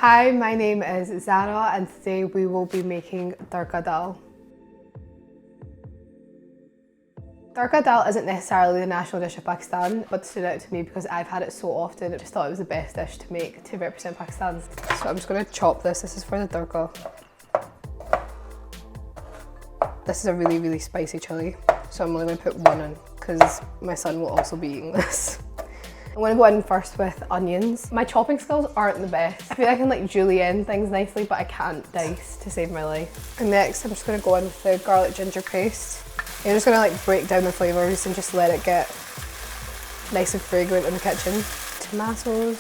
Hi, my name is Zara and today we will be making Tarka Daal. Tarka Daal isn't necessarily the national dish of Pakistan, but it stood out to me because I've had it so often. I just thought it was the best dish to make to represent Pakistan. So I'm just going to chop this. This is for the Tarka. This is a really, really spicy chili. So I'm only going to put one in because my son will also be eating this. I'm going to go in first with onions. My chopping skills aren't the best. I feel like I can like julienne things nicely, but I can't dice to save my life. And next I'm just going to go in with the garlic ginger paste. I'm just going to like break down the flavours and just let it get nice and fragrant in the kitchen. Tomatoes,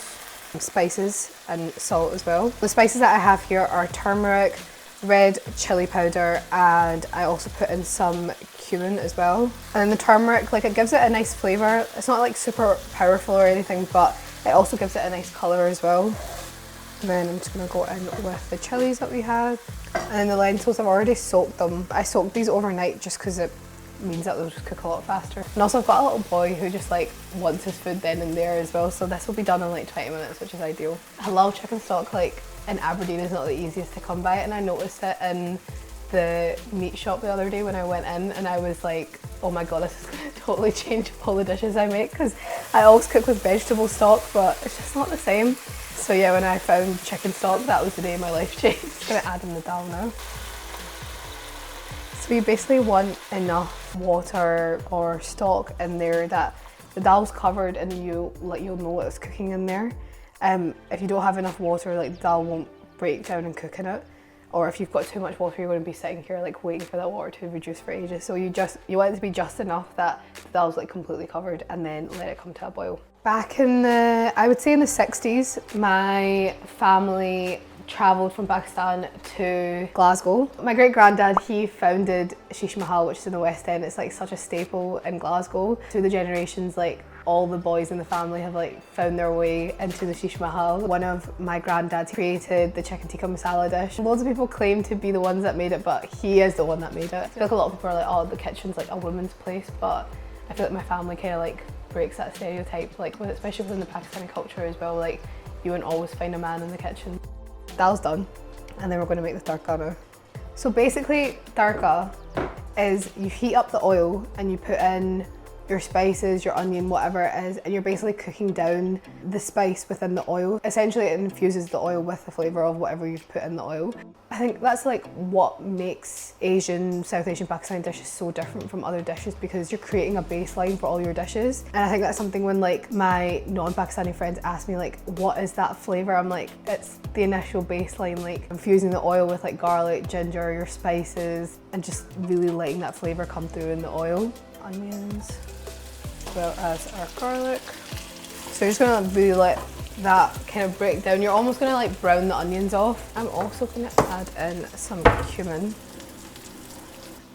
spices and salt as well. The spices that I have here are turmeric, red chili powder, and I also put in some cumin as well. And then the turmeric, like it gives it a nice flavour. It's not like super powerful or anything, but it also gives it a nice colour as well. And then I'm just going to go in with the chilies that we had. And then the lentils, I've already soaked them. I soaked these overnight just because it means that they'll just cook a lot faster. And also I've got a little boy who just like wants his food then and there as well, so this will be done in like 20 minutes, which is ideal. Halal chicken stock like in Aberdeen is not the easiest to come by, and I noticed it in the meat shop the other day when I went in, and I was like, oh my god, this is going to totally change all the dishes I make, because I always cook with vegetable stock but it's just not the same. So yeah, when I found chicken stock, that was the day my life changed. I'm going to add in the dal now. So you basically want enough water or stock in there that the dal's covered and you'll know it's cooking in there. If you don't have enough water, like the dal won't break down and cook in it. Or if you've got too much water, you're going to be sitting here like waiting for that water to reduce for ages. So you want it to be just enough that the dal's like completely covered, and then let it come to a boil. Back in the, I would say in the 60s, my family travelled from Pakistan to Glasgow. My great granddad, he founded Sheesh Mahal, which is in the West End. It's like such a staple in Glasgow. Through the generations, like all the boys in the family have like found their way into the Sheesh Mahal. One of my granddads created the chicken tikka masala dish. Loads of people claim to be the ones that made it, but he is the one that made it. I feel like a lot of people are like, oh, the kitchen's like a woman's place, but I feel like my family kind of like breaks that stereotype, like especially within the Pakistani culture as well. Like you wouldn't always find a man in the kitchen. Dal's done, and then we're going to make the tarka now. So basically, tarka is you heat up the oil and you put in your spices, your onion, whatever it is, and you're basically cooking down the spice within the oil. Essentially, it infuses the oil with the flavour of whatever you've put in the oil. I think that's like what makes Asian, South Asian, Pakistani dishes so different from other dishes, because you're creating a baseline for all your dishes. And I think that's something when like my non-Pakistani friends ask me like, what is that flavour? I'm like, it's the initial baseline, like infusing the oil with like garlic, ginger, your spices, and just really letting that flavour come through in the oil. Onions, as well as our garlic. So you're just gonna really let that kind of break down. You're almost gonna like brown the onions off. I'm also gonna add in some cumin.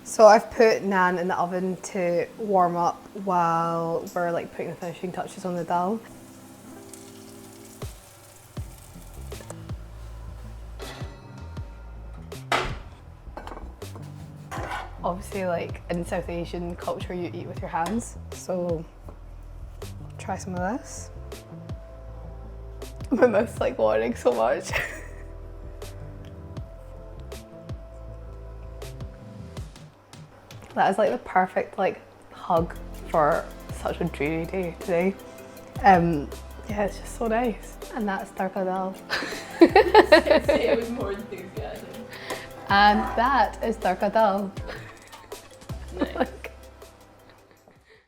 So I've put naan in the oven to warm up while we're like putting the finishing touches on the dal. Obviously, like in South Asian culture, you eat with your hands, so try some of this. My mouth's like watering so much. That is like the perfect like hug for such a dreary day today. Yeah, it's just so nice. And that's Tarka Daal. Say it with more enthusiasm. And that is Tarka Daal. Nice.